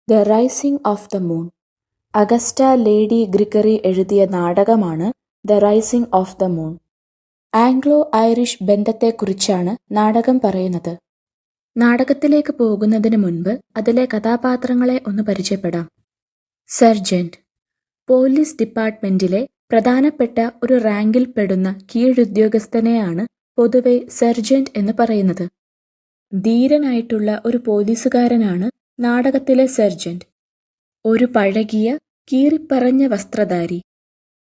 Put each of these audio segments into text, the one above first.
The Rising of the Moon. Augusta Lady Gregory എഴുതിയ നാടകമാണ് The Rising of the Moon. Anglo Irish ബന്ധത്തെക്കുറിച്ചാണ് നാടകം പറയുന്നത്. നാടകത്തിലേക്ക് പോകുന്നതിന് മുൻപ് അതിലെ കഥാപാത്രങ്ങളെ ഒന്ന് പരിചയപ്പെടാം. സർജന്റ്, പോലീസ് ഡിപ്പാർട്ട്മെന്റിലെ പ്രധാനപ്പെട്ട ഒരു റാങ്കിൽ പെടുന്ന കീഴുദ്യോഗസ്ഥനെയാണ് പൊതുവെ സർജന്റ് എന്ന് പറയുന്നത്. ധീരനായിട്ടുള്ള ഒരു പോലീസുകാരനാണ് നാടകത്തിലെ സർജന്റ്. ഒരു പഴകിയ കീറിപ്പറഞ്ഞ വസ്ത്രധാരി,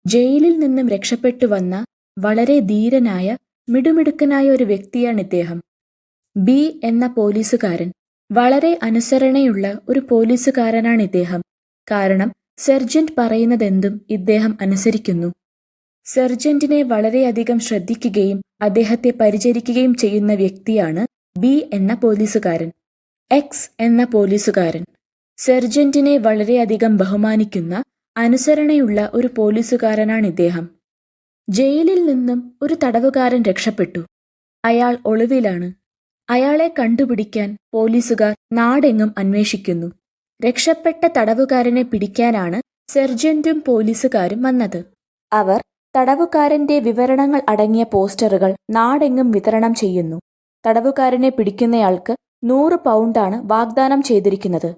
ജയിലിൽ നിന്നും രക്ഷപ്പെട്ടു വന്ന വളരെ ധീരനായ മിടുമിടുക്കനായ ഒരു വ്യക്തിയാണ് ഇദ്ദേഹം. ബി എന്ന പോലീസുകാരൻ വളരെ അനുസരണയുള്ള ഒരു പോലീസുകാരനാണ് ഇദ്ദേഹം. കാരണം സർജന്റ് പറയുന്നതെന്തും ഇദ്ദേഹം അനുസരിക്കുന്നു. സർജന്റിനെ വളരെയധികം ശ്രദ്ധിക്കുകയും അദ്ദേഹത്തെ പരിചരിക്കുകയും ചെയ്യുന്ന വ്യക്തിയാണ് ബി എന്ന പോലീസുകാരൻ. എക്സ് എന്ന പോലീസുകാരൻ സർജന്റിനെ വളരെയധികം ബഹുമാനിക്കുന്ന അനുസരണയുള്ള ഒരു പോലീസുകാരനാണ് ഇദ്ദേഹം. ജയിലിൽ നിന്നും ഒരു തടവുകാരൻ രക്ഷപ്പെട്ടു. അയാൾ ഒളിവിലാണ്. അയാളെ കണ്ടുപിടിക്കാൻ പോലീസുകാർ നാടെങ്ങും അന്വേഷിക്കുന്നു. രക്ഷപ്പെട്ട തടവുകാരനെ പിടിക്കാനാണ് സർജന്റും പോലീസുകാരും വന്നത്. അവർ തടവുകാരന്റെ വിവരണങ്ങൾ അടങ്ങിയ പോസ്റ്ററുകൾ നാടെങ്ങും വിതരണം ചെയ്യുന്നു. തടവുകാരനെ പിടിക്കുന്നയാൾക്ക് 100 പൗണ്ടാണ് വാഗ്ദാനം ചെയ്തിരിക്കുന്നത്.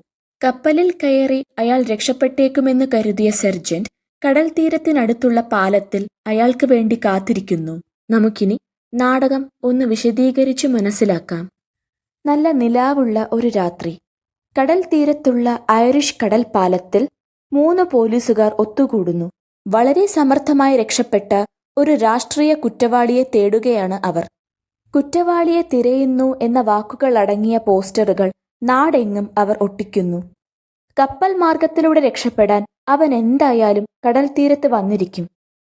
കപ്പലിൽ കയറി അയാൾ രക്ഷപ്പെട്ടേക്കുമെന്ന് കരുതിയ സർജന്റ് കടൽ തീരത്തിനടുത്തുള്ള പാലത്തിൽ അയാൾക്ക് വേണ്ടി കാത്തിരിക്കുന്നു. നമുക്കിനി നാടകം ഒന്ന് വിശദീകരിച്ചു മനസ്സിലാക്കാം. നല്ല നിലാവുള്ള ഒരു രാത്രി. കടൽ തീരത്തുള്ള ഐറിഷ് കടൽ പാലത്തിൽ 3 പോലീസുകാർ ഒത്തുകൂടുന്നു. വളരെ സമർത്ഥമായി രക്ഷപ്പെട്ട ഒരു രാഷ്ട്രീയ കുറ്റവാളിയെ തേടുകയാണ് അവർ. കുറ്റവാളിയെ തിരയുന്നു എന്ന വാക്കുകൾ അടങ്ങിയ പോസ്റ്ററുകൾ നാടെങ്ങും അവർ ഒട്ടിക്കുന്നു. കപ്പൽ മാർഗത്തിലൂടെ രക്ഷപ്പെടാൻ അവൻ എന്തായാലും കടൽ തീരത്ത് വന്നിരിക്കും.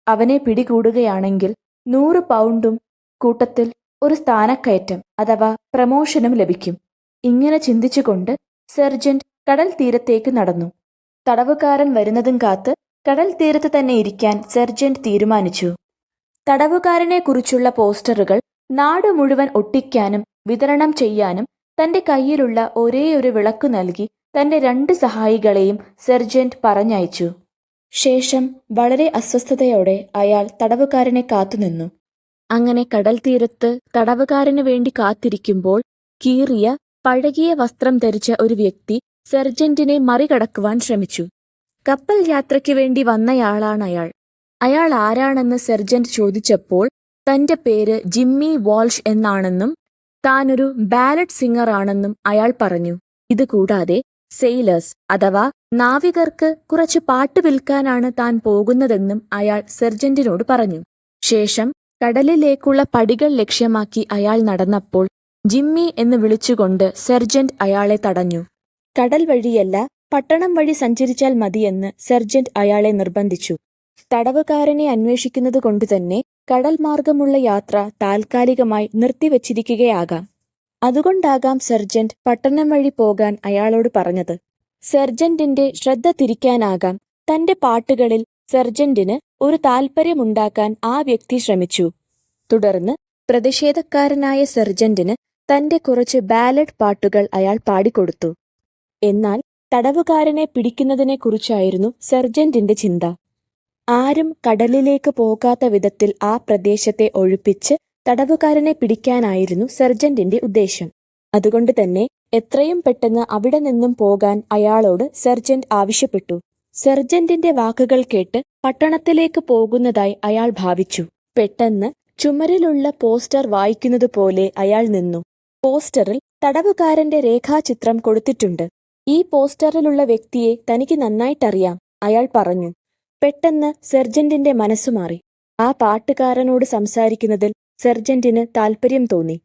അവനെ പിടികൂടുകയാണെങ്കിൽ 100 പൗണ്ടും കൂട്ടത്തിൽ ഒരു സ്ഥാനക്കയറ്റം അഥവാ പ്രമോഷനും ലഭിക്കും. ഇങ്ങനെ ചിന്തിച്ചുകൊണ്ട് സർജന്റ് കടൽ തീരത്തേക്ക് നടന്നു. തടവുകാരൻ വരുന്നതും കാത്ത് കടൽ തീരത്ത് തന്നെ ഇരിക്കാൻ സർജന്റ് തീരുമാനിച്ചു. തടവുകാരനെ കുറിച്ചുള്ള പോസ്റ്ററുകൾ നാട് മുഴുവൻ ഒട്ടിക്കാനും വിതരണം ചെയ്യാനും തന്റെ കയ്യിലുള്ള ഒരേയൊരു വിളക്ക് നൽകി തന്റെ 2 സഹായികളെയും സർജന്റ് പറഞ്ഞയച്ചു. ശേഷം വളരെ അസ്വസ്ഥതയോടെ അയാൾ തടവുകാരനെ കാത്തുനിന്നു. അങ്ങനെ കടൽ തീരത്ത് തടവുകാരന് വേണ്ടി കാത്തിരിക്കുമ്പോൾ കീറിയ പഴകിയ വസ്ത്രം ധരിച്ച ഒരു വ്യക്തി സർജന്റിനെ മറികടക്കുവാൻ ശ്രമിച്ചു. കപ്പൽ യാത്രയ്ക്ക് വേണ്ടി വന്നയാളാണ് അയാൾ. അയാൾ ആരാണെന്ന് സർജന്റ് ചോദിച്ചപ്പോൾ തന്റെ പേര് ജിമ്മി വാൾഷ് എന്നാണെന്നും താനൊരു ബാലഡ് സിംഗർ ആണെന്നും അയാൾ പറഞ്ഞു. ഇതുകൂടാതെ സെയിലേഴ്സ് അഥവാ നാവികർക്ക് കുറച്ച് പാട്ട് വിൽക്കാനാണ് താൻ പോകുന്നതെന്നും അയാൾ സർജന്റിനോട് പറഞ്ഞു. ശേഷം കടലിലേക്കുള്ള പടികൾ ലക്ഷ്യമാക്കി അയാൾ നടന്നപ്പോൾ ജിമ്മി എന്ന് വിളിച്ചുകൊണ്ട് സർജന്റ് അയാളെ തടഞ്ഞു. കടൽ വഴിയല്ല, പട്ടണം വഴി സഞ്ചരിച്ചാൽ മതിയെന്ന് സർജന്റ് അയാളെ നിർബന്ധിച്ചു. തടവുകാരനെ അന്വേഷിക്കുന്നത് കൊണ്ടുതന്നെ കടൽ മാർഗമുള്ള യാത്ര താൽക്കാലികമായി നിർത്തിവച്ചിരിക്കുകയാകാം. അതുകൊണ്ടാകാം സർജന്റ് പട്ടണം വഴി പോകാൻ അയാളോട് പറഞ്ഞത്. സർജന്റിന്റെ ശ്രദ്ധ തിരിക്കാനാകാം തന്റെ പാട്ടുകളിൽ സർജന്റിന് ഒരു താൽപ്പര്യമുണ്ടാക്കാൻ ആ വ്യക്തി ശ്രമിച്ചു. തുടർന്ന് പ്രതിഷേധക്കാരനായ സർജന്റിന് തന്റെ കുറച്ച് ബാലഡ് പാട്ടുകൾ അയാൾ പാടിക്കൊടുത്തു. എന്നാൽ തടവുകാരനെ പിടിക്കുന്നതിനെക്കുറിച്ചായിരുന്നു സർജന്റിന്റെ ചിന്ത. ആരും കടലിലേക്ക് പോകാത്ത വിധത്തിൽ ആ പ്രദേശത്തെ ഒഴിപ്പിച്ച് തടവുകാരനെ പിടിക്കാനായിരുന്നു സർജന്റിന്റെ ഉദ്ദേശം. അതുകൊണ്ട് തന്നെ എത്രയും പെട്ടെന്ന് അവിടെ നിന്നും പോകാൻ അയാളോട് സർജന്റ് ആവശ്യപ്പെട്ടു. സർജന്റിന്റെ വാക്കുകൾ കേട്ട് പട്ടണത്തിലേക്ക് പോകുന്നതായി അയാൾ ഭാവിച്ചു. പെട്ടെന്ന് ചുമരിലുള്ള പോസ്റ്റർ വായിക്കുന്നത് പോലെ അയാൾ നിന്നു. പോസ്റ്ററിൽ തടവുകാരന്റെ രേഖാചിത്രം കൊടുത്തിട്ടുണ്ട്. ഈ പോസ്റ്ററിലുള്ള വ്യക്തിയെ തനിക്ക് നന്നായിട്ടറിയാം, അയാൾ പറഞ്ഞു. പെട്ടെന്ന് സർജന്റിന്റെ മനസ്സു മാറി. ആ പാട്ടുകാരനോട് സംസാരിക്കുന്നതിൽ സർജന്റിന് താൽപ്പര്യം തോന്നി.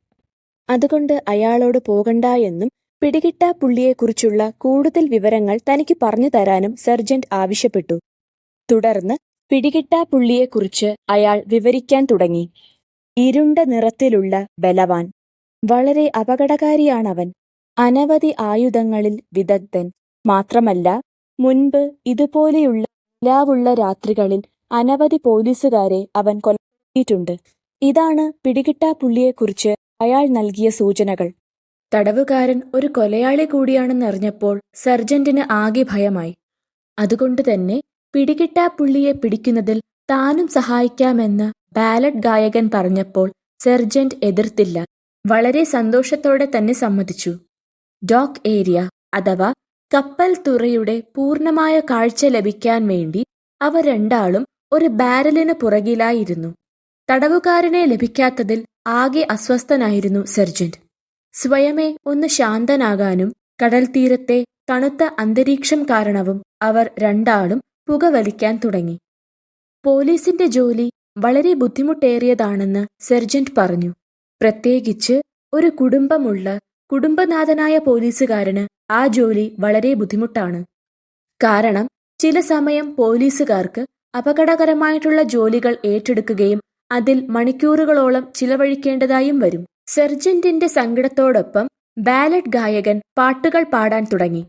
അതുകൊണ്ട് അയാളോട് പോകണ്ടായെന്നും പിടികിട്ടാപ്പുള്ളിയെക്കുറിച്ചുള്ള കൂടുതൽ വിവരങ്ങൾ തനിക്ക് പറഞ്ഞു തരാനും സർജന്റ് ആവശ്യപ്പെട്ടു. തുടർന്ന് പിടികിട്ടാപ്പുള്ളിയെക്കുറിച്ച് അയാൾ വിവരിക്കാൻ തുടങ്ങി. ഇരുണ്ട നിറത്തിലുള്ള ബലവാൻ, വളരെ അപകടകാരിയാണവൻ. അനവധി ആയുധങ്ങളിൽ വിദഗ്ധൻ. മാത്രമല്ല, മുൻപ് ഇതുപോലെയുള്ള നിലാവുള്ള രാത്രികളിൽ അനവധി പോലീസുകാരെ അവൻ കൊലപ്പെടുത്തിയിട്ടുണ്ട്. ഇതാണ് പിടികിട്ടാപ്പുള്ളിയെക്കുറിച്ച് അയാൾ നൽകിയ സൂചനകൾ. തടവുകാരൻ ഒരു കൊലയാളി കൂടിയാണെന്നറിഞ്ഞപ്പോൾ സർജന്റിന് ആകെ ഭയമായി. അതുകൊണ്ട് തന്നെ പിടികിട്ടാപ്പുള്ളിയെ പിടിക്കുന്നതിൽ താനും സഹായിക്കാമെന്ന് ബാലഡ് ഗായകൻ പറഞ്ഞപ്പോൾ സെർജന്റ് എതിർത്തില്ല. വളരെ സന്തോഷത്തോടെ തന്നെ സമ്മതിച്ചു. ഡോക്ക് ഏരിയ അഥവാ കപ്പൽ തുറയുടെ പൂർണ്ണമായ കാഴ്ച ലഭിക്കാൻ വേണ്ടി അവർ രണ്ടാളും ഒരു ബാരലിന് പുറകിലായിരുന്നു. തടവുകാരനെ ലഭിക്കാത്തതിൽ ആകെ അസ്വസ്ഥനായിരുന്നു സെർജന്റ്. സ്വയമേ ഒന്ന് ശാന്തനാകാനും കടൽ തീരത്തെ തണുത്ത അന്തരീക്ഷം കാരണവും അവർ രണ്ടാളും പുകവലിക്കാൻ തുടങ്ങി. പോലീസിന്റെ ജോലി വളരെ ബുദ്ധിമുട്ടേറിയതാണെന്ന് സെർജന്റ് പറഞ്ഞു. പ്രത്യേകിച്ച് ഒരു കുടുംബനാഥനായ പോലീസുകാരന് ആ ജോലി വളരെ ബുദ്ധിമുട്ടാണ്. കാരണം ചില സമയം പോലീസുകാർക്ക് അപകടകരമായിട്ടുള്ള ജോലികൾ ഏറ്റെടുക്കുകയും അതിൽ മണിക്കൂറുകളോളം ചിലവഴിക്കേണ്ടതായും വരും. സെർജന്റിന്റെ സങ്കടത്തോടൊപ്പം ബാലഡ് ഗായകൻ പാട്ടുകൾ പാടാൻ തുടങ്ങി.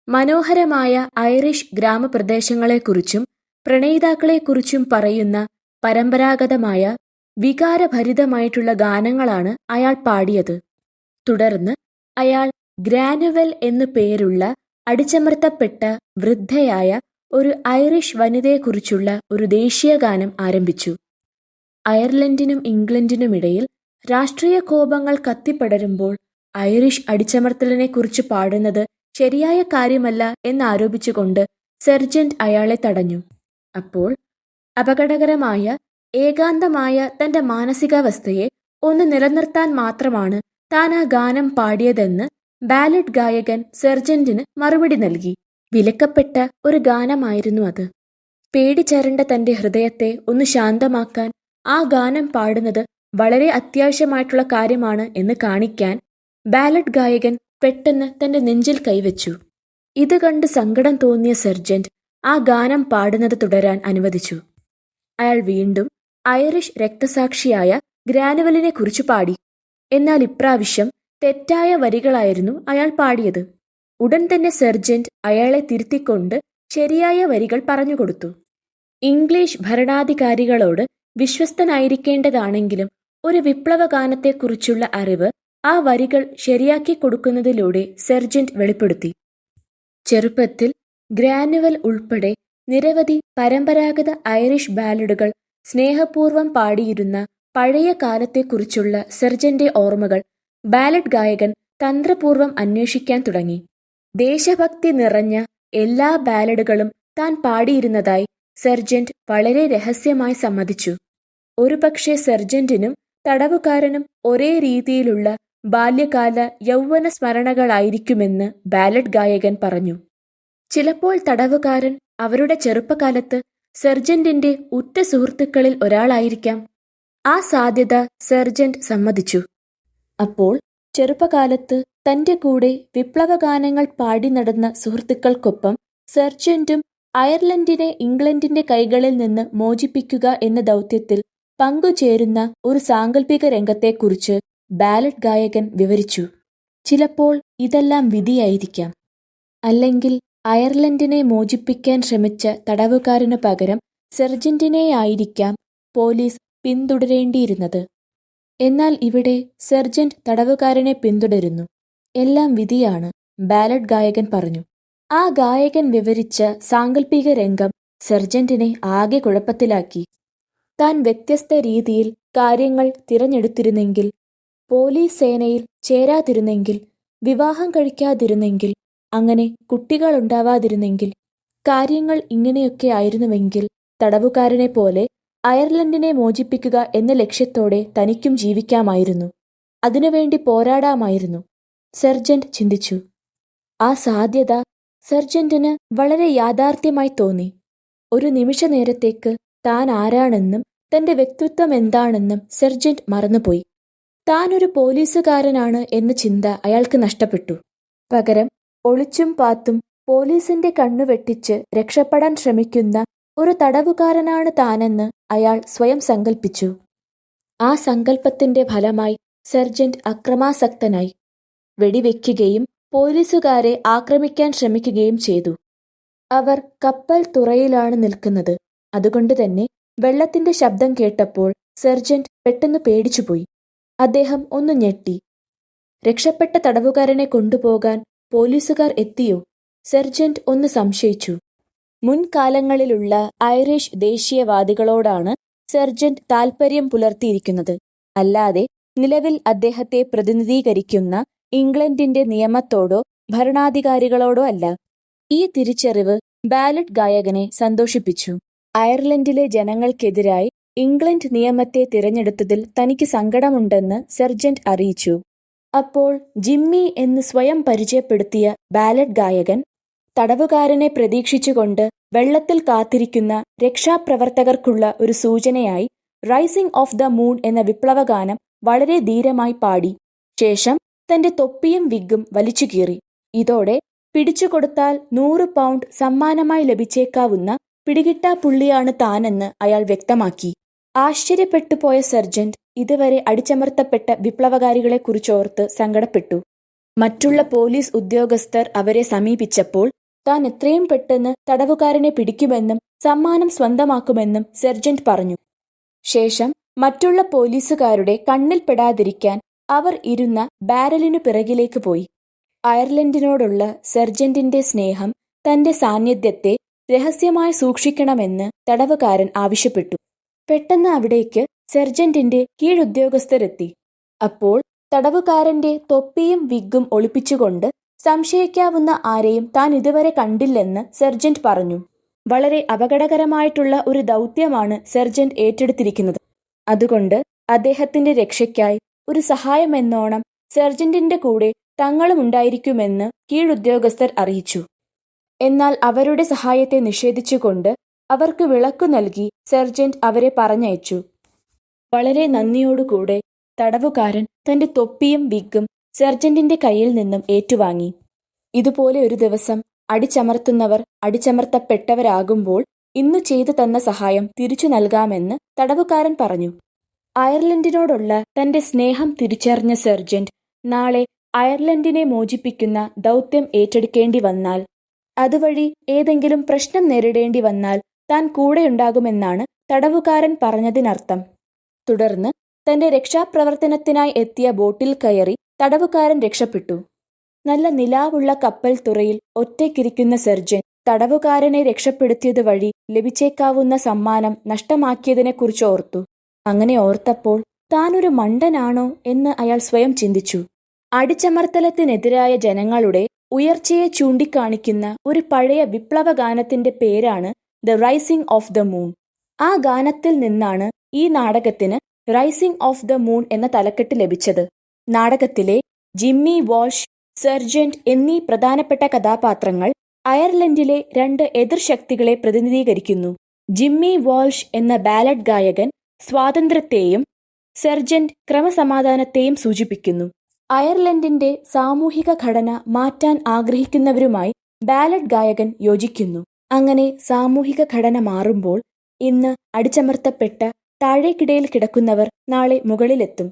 മനോഹരമായ ഐറിഷ് ഗ്രാമപ്രദേശങ്ങളെക്കുറിച്ചും പ്രണയിതാക്കളെക്കുറിച്ചും പറയുന്ന പരമ്പരാഗതമായ വികാരഭരിതമായിട്ടുള്ള ഗാനങ്ങളാണ് അയാൾ പാടിയത്. തുടർന്ന് അയാൾ ഗ്രാനുവൽ എന്നു പേരുള്ള അടിച്ചമർത്തപ്പെട്ട വൃദ്ധയായ ഒരു ഐറിഷ് വനിതയെക്കുറിച്ചുള്ള ഒരു ദേശീയ ഗാനം ആരംഭിച്ചു. അയർലൻഡിനും ഇംഗ്ലണ്ടിനുമിടയിൽ രാഷ്ട്രീയ കോപങ്ങൾ കത്തിപ്പടരുമ്പോൾ ഐറിഷ് അടിച്ചമർത്തലിനെക്കുറിച്ച് പാടുന്നത് ശരിയായ കാര്യമല്ല എന്നാരോപിച്ചുകൊണ്ട് സെർജന്റ് അയാളെ തടഞ്ഞു. അപ്പോൾ അപകടകരമായ ഏകാന്തമായ തന്റെ മാനസികാവസ്ഥയെ ഒന്ന് നിലനിർത്താൻ മാത്രമാണ് താൻ ആ ഗാനം പാടിയതെന്ന് ബാലഡ് ഗായകൻ സെർജന്റിന് മറുപടി നൽകി. വിലക്കപ്പെട്ട ഒരു ഗാനമായിരുന്നു അത്. പേടിച്ചരണ്ട തന്റെ ഹൃദയത്തെ ഒന്ന് ശാന്തമാക്കാൻ ആ ഗാനം പാടുന്നത് വളരെ അത്യാവശ്യമായിട്ടുള്ള കാര്യമാണ് എന്ന് കാണിക്കാൻ ബാലഡ് ഗായകൻ പെട്ടെന്ന് തന്റെ നെഞ്ചിൽ കൈവച്ചു. ഇത് കണ്ട് സങ്കടം തോന്നിയ സെർജന്റ് ആ ഗാനം പാടുന്നത് തുടരാൻ അനുവദിച്ചു. അയാൾ വീണ്ടും ഐറിഷ് രക്തസാക്ഷിയായ ഗ്രാനുവലിനെ കുറിച്ച് പാടി. എന്നാൽ ഇപ്രാവശ്യം തെറ്റായ വരികളായിരുന്നു അയാൾ പാടിയത്. ഉടൻ തന്നെ സെർജന്റ് അയാളെ തിരുത്തിക്കൊണ്ട് ശരിയായ വരികൾ പറഞ്ഞുകൊടുത്തു. ഇംഗ്ലീഷ് ഭരണാധികാരികളോട് വിശ്വസ്തനായിരിക്കേണ്ടതാണെങ്കിലും ഒരു വിപ്ലവഗാനത്തെക്കുറിച്ചുള്ള അറിവ് ആ വരികൾ ശരിയാക്കി കൊടുക്കുന്നതിലൂടെ സെർജന്റ് വെളിപ്പെടുത്തി. ചെറുപ്പത്തിൽ ഗ്രാനുവൽ ഉൾപ്പെടെ നിരവധി പരമ്പരാഗത ഐറിഷ് ബാലഡുകൾ സ്നേഹപൂർവ്വം പാടിയിരുന്ന പഴയ കാലത്തെക്കുറിച്ചുള്ള സെർജന്റെ ഓർമ്മകൾ ബാലഡ് ഗായകൻ തന്ത്രപൂർവ്വം അന്വേഷിക്കാൻ തുടങ്ങി. ദേശഭക്തി നിറഞ്ഞ എല്ലാ ബാലഡുകളും താൻ പാടിയിരുന്നതായി സെർജന്റ് വളരെ രഹസ്യമായി സമ്മതിച്ചു. ഒരുപക്ഷെ സെർജന്റിനും തടവുകാരനും ഒരേ രീതിയിലുള്ള ബാല്യകാല യൗവന സ്മരണകളായിരിക്കുമെന്ന് ബാലഡ് ഗായകൻ പറഞ്ഞു. ചിലപ്പോൾ തടവുകാരൻ അവരുടെ ചെറുപ്പകാലത്ത് സെർജന്റിന്റെ ഉറ്റ സുഹൃത്തുക്കളിൽ ഒരാളായിരിക്കാം. ആ സാധ്യത സെർജന്റ് സമ്മതിച്ചു. അപ്പോൾ ചെറുപ്പകാലത്ത് തന്റെ കൂടെ വിപ്ലവഗാനങ്ങൾ പാടി നടന്ന സുഹൃത്തുക്കൾക്കൊപ്പം സെർജന്റും അയർലൻഡിനെ ഇംഗ്ലണ്ടിന്റെ കൈകളിൽ നിന്ന് മോചിപ്പിക്കുക എന്ന ദൗത്യത്തിൽ പങ്കുചേരുന്ന ഒരു സാങ്കല്പിക രംഗത്തെക്കുറിച്ച് ബാലഡ് ഗായകൻ വിവരിച്ചു. ചിലപ്പോൾ ഇതെല്ലാം വിധിയായിരിക്കാം. അല്ലെങ്കിൽ അയർലൻഡിനെ മോചിപ്പിക്കാൻ ശ്രമിച്ച തടവുകാരനു പകരം സെർജന്റിനെയായിരിക്കാം പോലീസ് പിന്തുടരേണ്ടിയിരുന്നത്. എന്നാൽ ഇവിടെ സെർജന്റ് തടവുകാരനെ പിന്തുടരുന്നു. എല്ലാം വിധിയാണ്, ബാലഡ് ഗായകൻ പറഞ്ഞു. ആ ഗായകൻ വിവരിച്ച സാങ്കല്പിക രംഗം സെർജന്റിനെ ആകെ കുഴപ്പത്തിലാക്കി. താൻ വ്യത്യസ്ത രീതിയിൽ കാര്യങ്ങൾ തിരഞ്ഞെടുത്തിരുന്നെങ്കിൽ, പോലീസ് സേനയിൽ ചേരാതിരുന്നെങ്കിൽ, വിവാഹം കഴിക്കാതിരുന്നെങ്കിൽ, അങ്ങനെ കുട്ടികളുണ്ടാവാതിരുന്നെങ്കിൽ, കാര്യങ്ങൾ ഇങ്ങനെയൊക്കെ ആയിരുന്നുവെങ്കിൽ തടവുകാരനെ പോലെ അയർലൻഡിനെ മോചിപ്പിക്കുക എന്ന ലക്ഷ്യത്തോടെ തനിക്കും ജീവിക്കാമായിരുന്നു. അതിനുവേണ്ടി പോരാടാമായിരുന്നു, സെർജന്റ് ചിന്തിച്ചു. ആ സാധ്യത സെർജന്റിന് വളരെ യാഥാർത്ഥ്യമായി തോന്നി. ഒരു നിമിഷ നേരത്തേക്ക് താൻ ആരാണെന്നും തന്റെ വ്യക്തിത്വം എന്താണെന്നും സെർജന്റ് മറന്നുപോയി. താൻ ഒരു പോലീസുകാരനാണ് എന്ന ചിന്ത അയാൾക്ക് നഷ്ടപ്പെട്ടു. പകരം ഒളിച്ചും പാത്തും പോലീസിന്റെ കണ്ണുവെട്ടിച്ച് രക്ഷപ്പെടാൻ ശ്രമിക്കുന്ന ഒരു തടവുകാരനാണ് താനെന്ന് അയാൾ സ്വയം സങ്കൽപ്പിച്ചു. ആ സങ്കല്പത്തിന്റെ ഫലമായി സെർജന്റ് അക്രമാസക്തനായി. വെടിവെക്കുകയും പോലീസുകാരെ ആക്രമിക്കാൻ ശ്രമിക്കുകയും ചെയ്തു. അവർ കപ്പൽ തുറയിലാണ് നിൽക്കുന്നത്. അതുകൊണ്ട് തന്നെ വെള്ളത്തിന്റെ ശബ്ദം കേട്ടപ്പോൾ സെർജന്റ് പെട്ടെന്ന് പേടിച്ചുപോയി. അദ്ദേഹം ഒന്ന് ഞെട്ടി. രക്ഷപ്പെട്ട തടവുകാരനെ കൊണ്ടുപോകാൻ പോലീസുകാർ എത്തിയോ? സെർജന്റ് ഒന്ന് സംശയിച്ചു. മുൻകാലങ്ങളിലുള്ള ഐറിഷ് ദേശീയവാദികളോടാണ് സെർജന്റ് താൽപര്യം പുലർത്തിയിരിക്കുന്നത്, അല്ലാതെ നിലവിൽ അദ്ദേഹത്തെ പ്രതിനിധീകരിക്കുന്ന ഇംഗ്ലണ്ടിന്റെ നിയമത്തോടോ ഭരണാധികാരികളോടോ അല്ല. ഈ തിരിച്ചറിവ് ബാലറ്റ് ഗായകനെ സന്തോഷിപ്പിച്ചു. അയർലൻഡിലെ ജനങ്ങൾക്കെതിരായി ഇംഗ്ലണ്ട് നിയമത്തെ തിരഞ്ഞെടുത്തതിൽ തനിക്ക് സങ്കടമുണ്ടെന്ന് സെർജന്റ് അറിയിച്ചു. അപ്പോൾ ജിമ്മി എന്ന് സ്വയം പരിചയപ്പെടുത്തിയ ബാലറ്റ് ഗായകൻ തടവുകാരനെ പ്രതീക്ഷിച്ചുകൊണ്ട് വെള്ളത്തിൽ കാത്തിരിക്കുന്ന രക്ഷാപ്രവർത്തകർക്കുള്ള ഒരു സൂചനയായി റൈസിംഗ് ഓഫ് ദ മൂൺ എന്ന വിപ്ലവഗാനം വളരെ ധീരമായി പാടി. ശേഷം തന്റെ തൊപ്പിയും വിഗും വലിച്ചുകീറി. ഇതോടെ പിടിച്ചുകൊടുത്താൽ 100 പൗണ്ട് സമ്മാനമായി ലഭിച്ചേക്കാവുന്ന പിടികിട്ടാപ്പുള്ളിയാണ് താനെന്ന് അയാൾ വ്യക്തമാക്കി. ആശ്ചര്യപ്പെട്ടുപോയ സെർജന്റ് ഇതുവരെ അടിച്ചമർത്തപ്പെട്ട വിപ്ലവകാരികളെക്കുറിച്ചോർത്ത് സങ്കടപ്പെട്ടു. മറ്റുള്ള പോലീസ് ഉദ്യോഗസ്ഥർ അവരെ സമീപിച്ചപ്പോൾ താൻ എത്രയും പെട്ടെന്ന് തടവുകാരനെ പിടിക്കുമെന്നും സമ്മാനം സ്വന്തമാക്കുമെന്നും സെർജന്റ് പറഞ്ഞു. ശേഷം മറ്റുള്ള പോലീസുകാരുടെ കണ്ണിൽപ്പെടാതിരിക്കാൻ അവർ ഇരുന്ന ബാരലിനു പിറകിലേക്ക് പോയി. അയർലൻഡിനോടുള്ള സെർജന്റിന്റെ സ്നേഹം തന്റെ സാന്നിധ്യത്തെ രഹസ്യമായി സൂക്ഷിക്കണമെന്ന് തടവുകാരൻ ആവശ്യപ്പെട്ടു. പെട്ടെന്ന് അവിടേക്ക് സെർജന്റിന്റെ കീഴുദ്യോഗസ്ഥരെത്തി. അപ്പോൾ തടവുകാരന്റെ തൊപ്പിയും വിഗും ഒളിപ്പിച്ചുകൊണ്ട് സംശയിക്കാവുന്ന ആരെയും താൻ ഇതുവരെ കണ്ടില്ലെന്ന് സെർജന്റ് പറഞ്ഞു. വളരെ അപകടകരമായിട്ടുള്ള ഒരു ദൗത്യമാണ് സെർജന്റ് ഏറ്റെടുത്തിരിക്കുന്നത്. അതുകൊണ്ട് അദ്ദേഹത്തിന്റെ രക്ഷയ്ക്കായി ഒരു സഹായമെന്നോണം സെർജന്റിന്റെ കൂടെ തങ്ങളും ഉണ്ടായിരിക്കുമെന്ന് കീഴുദ്യോഗസ്ഥർ അറിയിച്ചു. എന്നാൽ അവരുടെ സഹായത്തെ നിഷേധിച്ചുകൊണ്ട് അവർക്ക് വിളക്കു നൽകി സെർജന്റ് അവരെ പറഞ്ഞയച്ചു. വളരെ നന്ദിയോടുകൂടെ തടവുകാരൻ തന്റെ തൊപ്പിയും വിഗും സെർജന്റിന്റെ കയ്യിൽ നിന്നും ഏറ്റുവാങ്ങി. ഇതുപോലെ ഒരു ദിവസം അടിച്ചമർത്തുന്നവർ അടിച്ചമർത്തപ്പെട്ടവരാകുമ്പോൾ ഇന്നു ചെയ്തു തന്ന സഹായം തിരിച്ചു നൽകാമെന്ന് തടവുകാരൻ പറഞ്ഞു. അയർലൻഡിനോടുള്ള തന്റെ സ്നേഹം തിരിച്ചറിഞ്ഞ സെർജന്റ് നാളെ അയർലൻഡിനെ മോചിപ്പിക്കുന്ന ദൗത്യം ഏറ്റെടുക്കേണ്ടി വന്നാൽ, അതുവഴി ഏതെങ്കിലും പ്രശ്നം നേരിടേണ്ടി വന്നാൽ താൻ കൂടെയുണ്ടാകുമെന്നാണ് തടവുകാരൻ പറഞ്ഞതിനർത്ഥം. തുടർന്ന് തന്റെ രക്ഷാപ്രവർത്തനത്തിനായി എത്തിയ ബോട്ടിൽ കയറി തടവുകാരൻ രക്ഷപ്പെട്ടു. നല്ല നിലാവുള്ള കപ്പൽ തുറയിൽ ഒറ്റയ്ക്കിരിക്കുന്ന സെർജന്റ് തടവുകാരനെ രക്ഷപ്പെടുത്തിയത് വഴി ലഭിച്ചേക്കാവുന്ന സമ്മാനം നഷ്ടമാക്കിയതിനെക്കുറിച്ച് ഓർത്തു. അങ്ങനെ ഓർത്തപ്പോൾ താനൊരു മണ്ടനാണോ എന്ന് അയാൾ സ്വയം ചിന്തിച്ചു. അടിച്ചമർത്തലത്തിനെതിരായ ജനങ്ങളുടെ ഉയർച്ചയെ ചൂണ്ടിക്കാണിക്കുന്ന ഒരു പഴയ വിപ്ലവഗാനത്തിന്റെ പേരാണ് the Rising of the moon. ആ ഗാനത്തിൽ നിന്നാണ് ഈ നാടകത്തിന് റൈസിംഗ് ഓഫ് ദ മൂൺ എന്ന തലക്കെട്ട് ലഭിച്ചത്. നാടകത്തിലെ ജിമ്മി വാൾഷ്, സെർജന്റ് എന്നീ പ്രധാനപ്പെട്ട കഥാപാത്രങ്ങൾ അയർലൻഡിലെ 2 എതിർശക്തികളെ പ്രതിനിധീകരിക്കുന്നു. ജിമ്മി വാൾഷ് എന്ന ബാലറ്റ് ഗായകൻ സ്വാതന്ത്ര്യത്തെയും സെർജന്റ് ക്രമസമാധാനത്തെയും സൂചിപ്പിക്കുന്നു. അയർലൻഡിന്റെ സാമൂഹിക ഘടന മാറ്റാൻ ആഗ്രഹിക്കുന്നവരുമായി ബാലറ്റ് ഗായകൻ യോജിക്കുന്നു. അങ്ങനെ സാമൂഹിക ഘടന മാറുമ്പോൾ ഇന്ന് അടിച്ചമർത്തപ്പെട്ട താഴേക്കിടയിൽ കിടക്കുന്നവർ നാളെ മുകളിലെത്തും,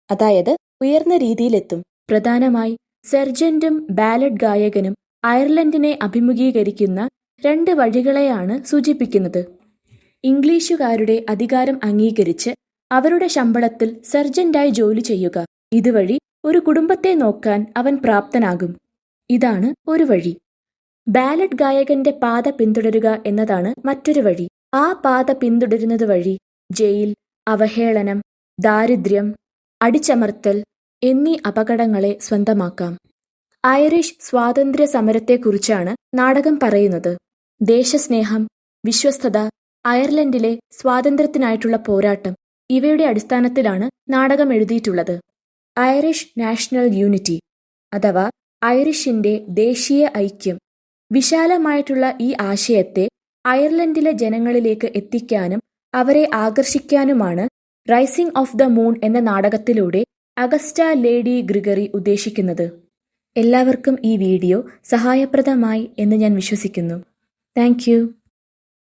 അതായത് ഉയർന്ന രീതിയിലെത്തും. പ്രധാനമായി സെർജന്റും ബാലറ്റ് ഗായകനും അയർലൻഡിനെ അഭിമുഖീകരിക്കുന്ന 2 വഴികളെയാണ് സൂചിപ്പിക്കുന്നത്. ഇംഗ്ലീഷുകാരുടെ അധികാരം അംഗീകരിച്ച് അവരുടെ ശമ്പളത്തിൽ സെർജന്റായി ജോലി ചെയ്യുക. ഇതുവഴി ഒരു കുടുംബത്തെ നോക്കാൻ അവൻ പ്രാപ്തനാകും. ഇതാണ് ഒരു വഴി. ബാലറ്റ് ഗായകന്റെ പാത പിന്തുടരുക എന്നതാണ് മറ്റൊരു വഴി. ആ പാത പിന്തുടരുന്നത് വഴി ജയിൽ, അവഹേളനം, ദാരിദ്ര്യം, അടിച്ചമർത്തൽ എന്നീ അപകടങ്ങളെ സ്വന്തമാക്കാം. ഐറിഷ് സ്വാതന്ത്ര്യ സമരത്തെക്കുറിച്ചാണ് നാടകം പറയുന്നത്. ദേശസ്നേഹം, വിശ്വസ്തത, അയർലൻഡിലെ സ്വാതന്ത്ര്യത്തിനായിട്ടുള്ള പോരാട്ടം ഇവയുടെ അടിസ്ഥാനത്തിലാണ് നാടകം എഴുതിയിട്ടുള്ളത്. ഐറിഷ് നാഷണൽ യൂണിറ്റി അഥവാ ഐറിഷിന്റെ ദേശീയ ഐക്യം, വിശാലമായിട്ടുള്ള ഈ ആശയത്തെ അയർലൻഡിലെ ജനങ്ങളിലേക്ക് എത്തിക്കാനും അവരെ ആകർഷിക്കാനുമാണ് റൈസിംഗ് ഓഫ് ദ മൂൺ എന്ന നാടകത്തിലൂടെ അഗസ്റ്റ ലേഡി ഗ്രിഗറി ഉദ്ദേശിക്കുന്നത്. എല്ലാവർക്കും ഈ വീഡിയോ സഹായപ്രദമായി എന്ന് ഞാൻ വിശ്വസിക്കുന്നു. Thank you.